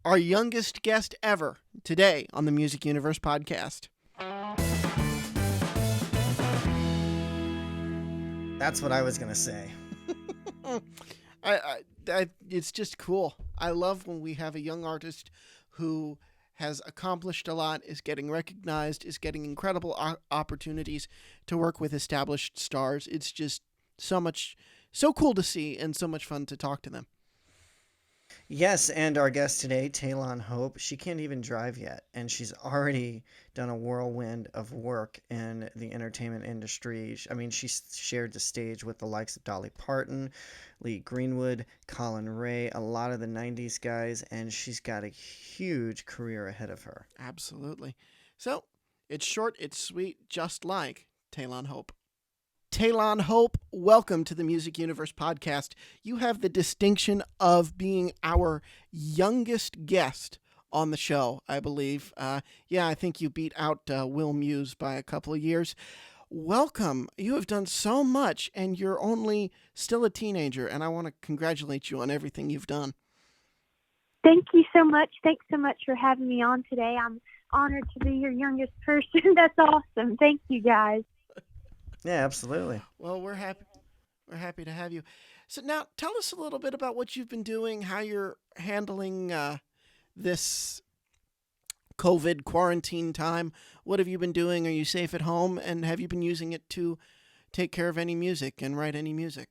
our youngest guest ever today on the Music Universe podcast. That's what I was going to say. It's just cool. I love when we have a young artist who has accomplished a lot, is getting recognized, is getting incredible opportunities to work with established stars. It's just so cool to see and so much fun to talk to them. Yes, and our guest today, Taylon Hope, she can't even drive yet, and she's already done a whirlwind of work in the entertainment industry. I mean, she shared the stage with the likes of Dolly Parton, Lee Greenwood, Colin Ray, a lot of the 90s guys, and she's got a huge career ahead of her. Absolutely. So, it's short, it's sweet, just like Taylon Hope. Taylon Hope, welcome to the Music Universe podcast. You have the distinction of being our youngest guest on the show, I believe. I think you beat out Will Muse by a couple of years. Welcome. You have done so much, and you're only still a teenager, and I want to congratulate you on everything you've done. Thank you so much. Thanks so much for having me on today. I'm honored to be your youngest person. That's awesome. Thank you, guys. Yeah, absolutely. Well, we're happy to have you. So now tell us a little bit about what you've been doing, how you're handling this COVID quarantine time. What have you been doing? Are you safe at home? And have you been using it to take care of any music and write any music?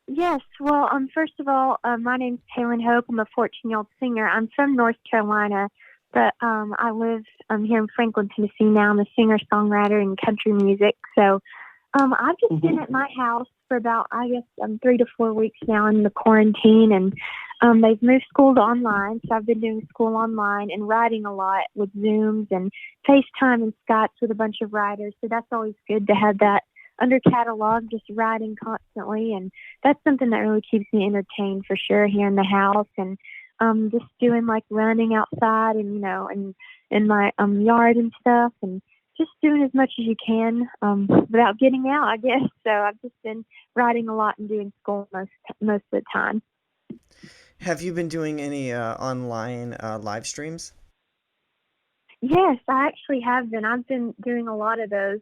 Yes. Well, first of all, my name's Taylon Hope. I'm a 14-year-old singer. I'm from North Carolina, but I live here in Franklin, Tennessee now. I'm a singer-songwriter in country music. So I've just been at my house for about, 3 to 4 weeks now in the quarantine, and they've moved school to online. So I've been doing school online and writing a lot with Zooms and FaceTime and Skypes with a bunch of writers. So that's always good to have that under catalog, just writing constantly. And that's something that really keeps me entertained for sure here in the house. And just doing like running outside and, and in my yard and stuff, and just doing as much as you can without getting out, I guess. So I've just been writing a lot and doing school most of the time. Have you been doing any online live streams? Yes, I actually have been. I've been doing a lot of those.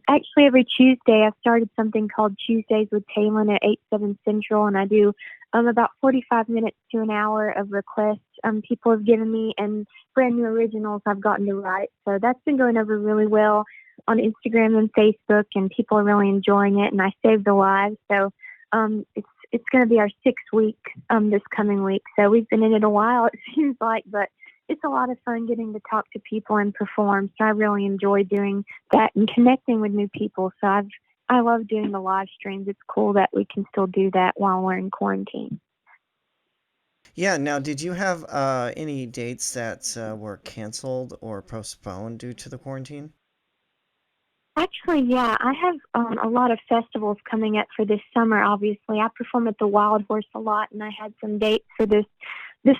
Actually, every Tuesday I've started something called Tuesdays with Taylon at 8/7 Central, and I do about 45 minutes to an hour of requests people have given me and brand new originals I've gotten to write. So that's been going over really well on Instagram and Facebook, and people are really enjoying it, and I saved the live. So it's going to be our 6th week this coming week. So we've been in it a while, it seems like, but it's a lot of fun getting to talk to people and perform. So I really enjoy doing that and connecting with new people. So I love doing the live streams. It's cool that we can still do that while we're in quarantine. Yeah. Now, did you have any dates that were canceled or postponed due to the quarantine? Actually, yeah, I have a lot of festivals coming up for this summer, obviously. I perform at the Wild Horse a lot, and I had some dates for this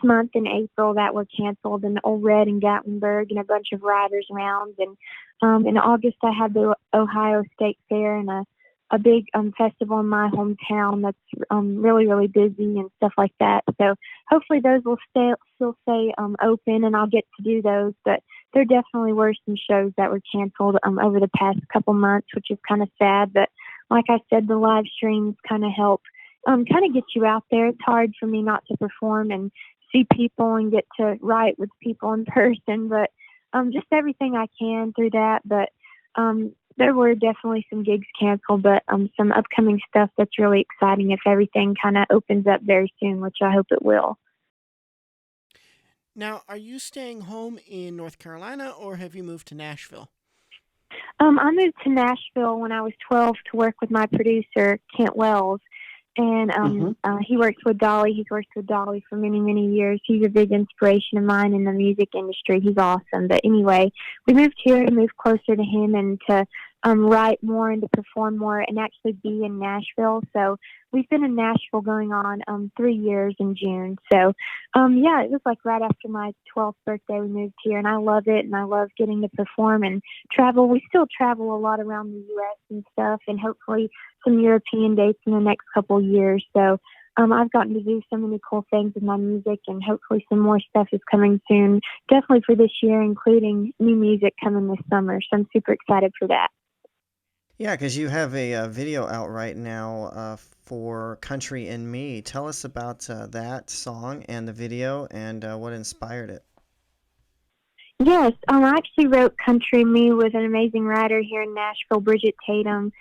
month in April that were canceled, in Old Red and Gatlinburg and a bunch of riders rounds. And in August, I had the Ohio State Fair and a big festival in my hometown that's really, really busy and stuff like that. So hopefully those will still stay open, and I'll get to do those. But there definitely were some shows that were canceled over the past couple months, which is kind of sad. But like I said, the live streams kind of help kind of get you out there. It's hard for me not to perform and see people and get to write with people in person, but just everything I can through that. But there were definitely some gigs canceled, but some upcoming stuff that's really exciting if everything kind of opens up very soon, which I hope it will. Now, are you staying home in North Carolina, or have you moved to Nashville? I moved to Nashville when I was 12 to work with my producer, Kent Wells. And he works with Dolly. He's worked with Dolly for many, many years. He's a big inspiration of mine in the music industry. He's awesome. But anyway, we moved here to move closer to him and to write more and to perform more and actually be in Nashville. So we've been in Nashville going on 3 years in June. So, yeah, it was like right after my 12th birthday we moved here, and I love it, and I love getting to perform and travel. We still travel a lot around the U.S. and stuff, and hopefully some European dates in the next couple of years. So I've gotten to do so many cool things with my music, and hopefully some more stuff is coming soon. Definitely for this year, including new music coming this summer. So I'm super excited for that. Yeah, because you have a video out right now for Country in Me. Tell us about that song and the video and what inspired it. Yes, I actually wrote Country Me with an amazing writer here in Nashville, Bridget Tatum.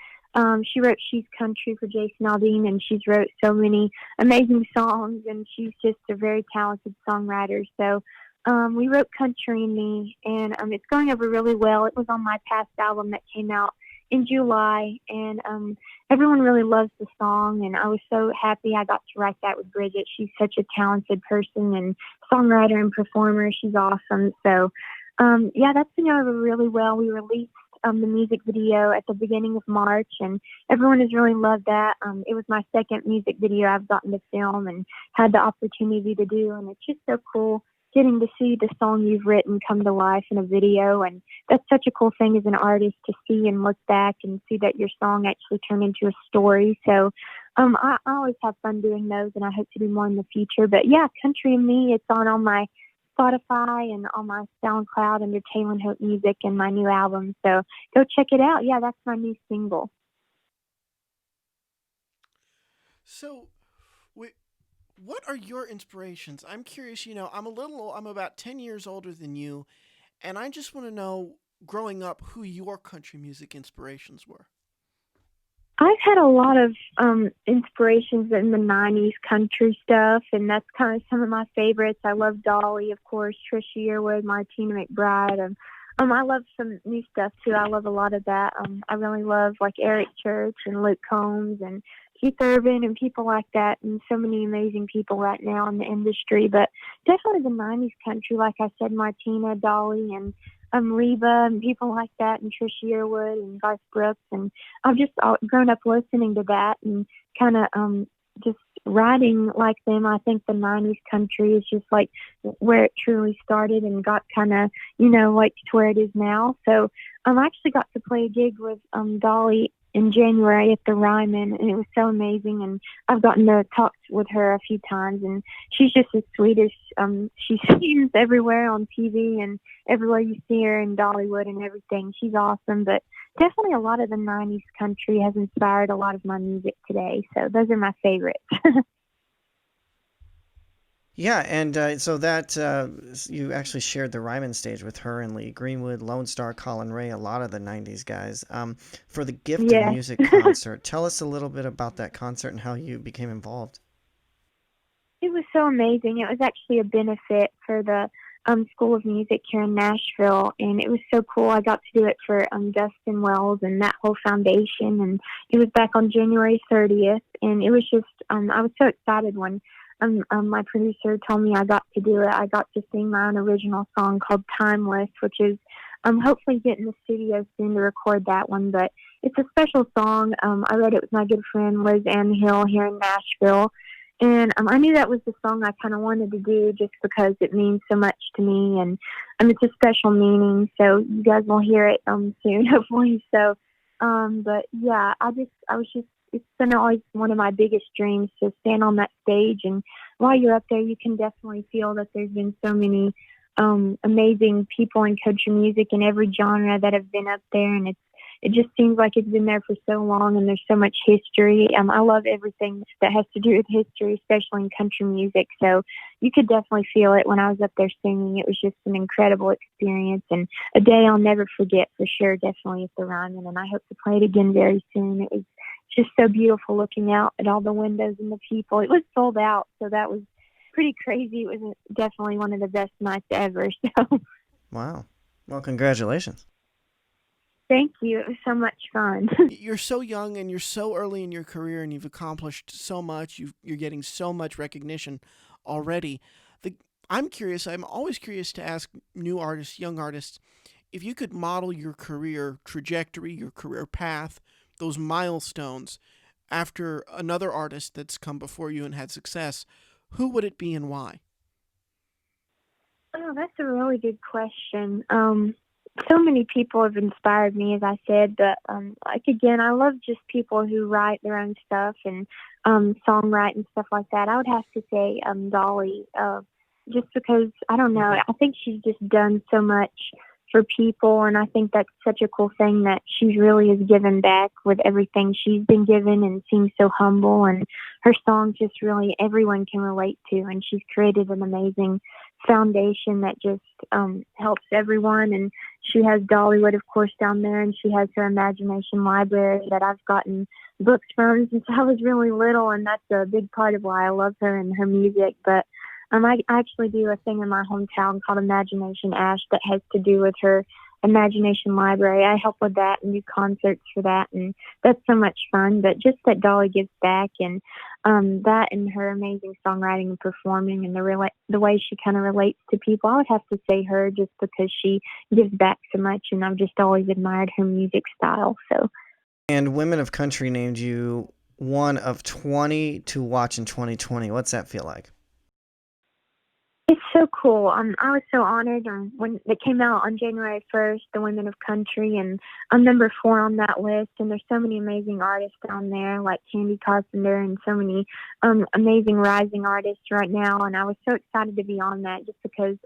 She wrote She's Country for Jason Aldean, and she's wrote so many amazing songs, and she's just a very talented songwriter. So we wrote Country Me, and it's going over really well. It was on my past album that came out in July, and everyone really loves the song, and I was so happy I got to write that with Bridget. She's such a talented person and songwriter and performer. She's awesome. So, yeah, that's been going over really well. We released the music video at the beginning of March, and everyone has really loved that. It was my second music video I've gotten to film and had the opportunity to do, and it's just so cool getting to see the song you've written come to life in a video. And that's such a cool thing as an artist to see and look back and see that your song actually turned into a story. So I always have fun doing those, and I hope to do more in the future. But yeah, Country and Me, it's on all my Spotify and on my SoundCloud under Taylon Hope Music and my new album. So go check it out. Yeah, that's my new single. So, what are your inspirations? I'm curious, I'm about 10 years older than you, and I just want to know, growing up, who your country music inspirations were. I've had a lot of inspirations in the 90s country stuff, and that's kind of some of my favorites. I love Dolly, of course, Trisha Yearwood, Martina McBride. I love some new stuff, too. I love a lot of that. I really love, like, Eric Church and Luke Combs and Keith Urban and people like that, and so many amazing people right now in the industry. But definitely the 90s country, like I said, Martina, Dolly, and Reba and people like that, and Trisha Yearwood and Garth Brooks. And I've just grown up listening to that and kind of just writing like them. I think the 90s country is just like where it truly started and got kind of, like to where it is now. So I actually got to play a gig with Dolly in January at the Ryman, and it was so amazing. And I've gotten to talk with her a few times, and she's just as sweet as she seems everywhere on TV and everywhere you see her in Dollywood and everything. She's awesome. But definitely a lot of the 90s country has inspired a lot of my music today. So those are my favorites. Yeah, and so that you actually shared the Ryman stage with her and Lee Greenwood, Lone Star, Colin Ray, a lot of the 90s guys. For the Gift of Yeah. Music concert, tell us a little bit about that concert and how you became involved. It was so amazing. It was actually a benefit for the School of Music here in Nashville, and it was so cool. I got to do it for Dustin Wells and that whole foundation, and it was back on January 30th, and it was just, I was so excited when my producer told me I got to do it. I got to sing my own original song called Timeless, which is hopefully get in the studio soon to record that one, but it's a special song. I wrote it with my good friend Liz Ann Hill here in Nashville. And I knew that was the song I kind of wanted to do just because it means so much to me, and it's a special meaning. So you guys will hear it soon, hopefully. So, but yeah, it's been always one of my biggest dreams to stand on that stage. And while you're up there, you can definitely feel that there's been so many amazing people in country music in every genre that have been up there, and it just seems like it's been there for so long, and there's so much history. I love everything that has to do with history, especially in country music. So you could definitely feel it when I was up there singing. It was just an incredible experience and a day I'll never forget for sure, definitely at the Ryman. And I hope to play it again very soon. It was just so beautiful looking out at all the windows and the people. It was sold out, so that was pretty crazy. It was definitely one of the best nights ever. So Wow. Well, congratulations. thank you. It was so much fun. You're so young and you're so early in your career, and you've accomplished so much. You're getting so much recognition already. I'm always curious to ask new artists, young artists, if you could model your career trajectory, your career path, those milestones after another artist that's come before you and had success, who would it be and why? Oh, that's a really good question. so many people have inspired me, as I said. But like again, I love just people who write their own stuff and songwrite and stuff like that. I would have to say Dolly, just because I don't know. I think she's just done so much for people, and I think that's such a cool thing that she really has given back with everything she's been given, and seems so humble. And her songs just really everyone can relate to, and she's created an amazing foundation that just helps everyone. And she has Dollywood, of course, down there, and she has her Imagination Library that I've gotten books from since I was really little, and that's a big part of why I love her and her music. But I actually do a thing in my hometown called Imagination Ash that has to do with her Imagination Library. I help with that and do concerts for that, and that's so much fun. But just that Dolly gives back, and that and her amazing songwriting and performing, and the way she kind of relates to people, I would have to say her, just because she gives back so much, and I've just always admired her music style. So. And Women of Country named you one of 20 to watch in 2020. What's that feel like? It's so cool. I was so honored when it came out on January 1st, the Women of Country, and I'm number 4 on that list. And there's so many amazing artists down there, like Candy Carpenter, and so many amazing rising artists right now. And I was so excited to be on that, just because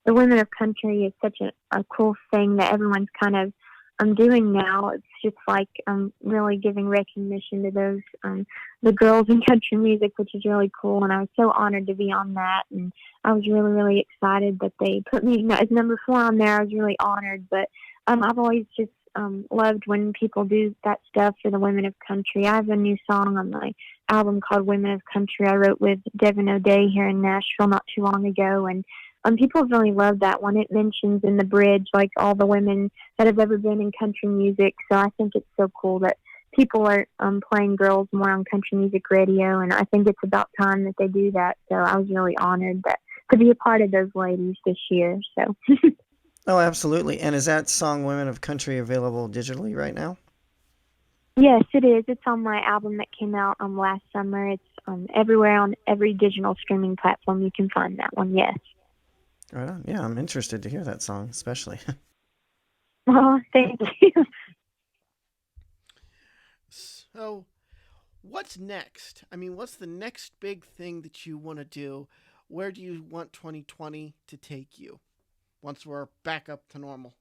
the Women of Country is such a cool thing that everyone's kind of doing now. It's just like really giving recognition to those the girls in country music, which is really cool. And I was so honored to be on that, and I was really, really excited that they put me as number 4 on there. I was really honored. But I've always just loved when people do that stuff for the Women of Country. I have a new song on my album called Women of Country I wrote with Devin O'Day here in Nashville not too long ago, and people have really loved that one. It mentions in the bridge like all the women that have ever been in country music. So I think it's so cool that people are playing girls more on country music radio, and I think it's about time that they do that. So I was really honored to be a part of those ladies this year. So. Oh, absolutely. And is that song Women of Country available digitally right now? Yes, it is. It's on my album that came out last summer. It's everywhere on every digital streaming platform you can find that one. Yes. Right on. Yeah, I'm interested to hear that song, especially. Oh, thank you. So, what's next? I mean, what's the next big thing that you want to do? Where do you want 2020 to take you once we're back up to normal?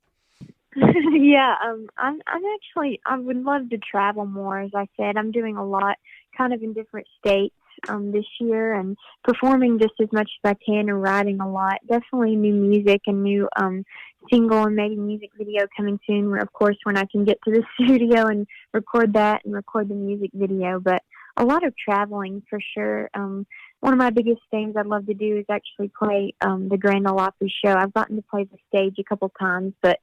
Yeah, I'm actually, I would love to travel more. As I said, I'm doing a lot, kind of in different states this year, and performing just as much as I can, and writing a lot. Definitely new music and new single and maybe music video coming soon. Where, of course, when I can get to the studio and record that and record the music video. But a lot of traveling for sure. One of my biggest things I'd love to do is actually play the Grand Ole Opry show. I've gotten to play the stage a couple times, but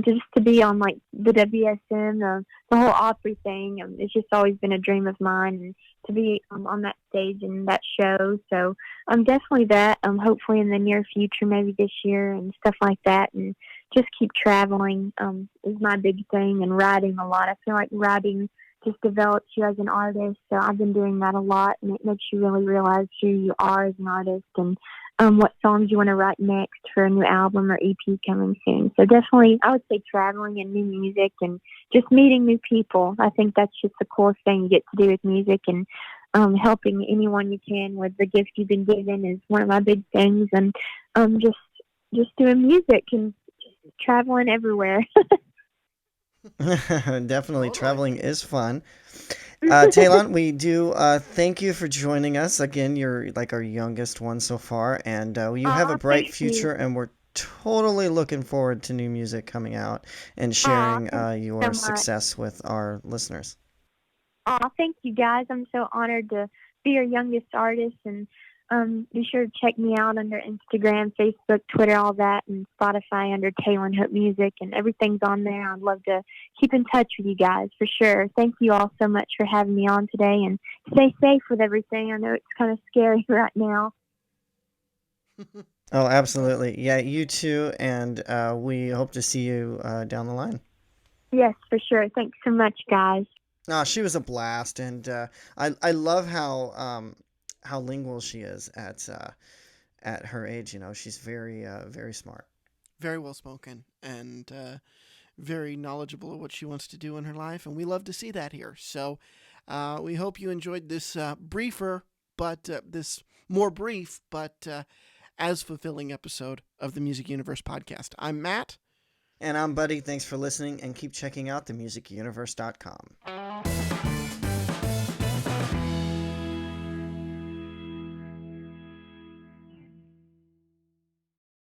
just to be on like the WSM, the whole Opry thing, it's just always been a dream of mine, and to be on that stage and that show. So definitely that. Hopefully in the near future, maybe this year and stuff like that, and just keep traveling is my big thing, and writing a lot. I feel like writing just develops you as an artist. So I've been doing that a lot, and it makes you really realize who you are as an artist, and what songs you want to write next for a new album or EP coming soon. So definitely, I would say traveling and new music, and just meeting new people. I think that's just the coolest thing you get to do with music, and helping anyone you can with the gift you've been given is one of my big things. And just doing music and just traveling everywhere. Definitely, Totally. traveling is fun. Taylon, we do thank you for joining us. Again, you're like our youngest one so far, and you have a bright Thank future, you. and we're totally looking forward to new music coming out and sharing Thank you your so much. success with our listeners. Thank you guys. I'm so honored to be your youngest artist, and be sure to check me out under Instagram, Facebook, Twitter, all that, and Spotify under Taylon Hope Music, and everything's on there. I'd love to keep in touch with you guys for sure. Thank you all so much for having me on today, and stay safe with everything. I know it's kind of scary right now. Oh, absolutely. Yeah, you too, and we hope to see you down the line. Yes, for sure. Thanks so much, guys. She was a blast, and I love how lingual she is at her age. You know, she's very very smart. very well spoken and very knowledgeable of what she wants to do in her life, and we love to see that here. So we hope you enjoyed this this more brief but as fulfilling episode of the Music Universe podcast. I'm Matt. And I'm Buddy. Thanks for listening, and keep checking out themusicuniverse.com.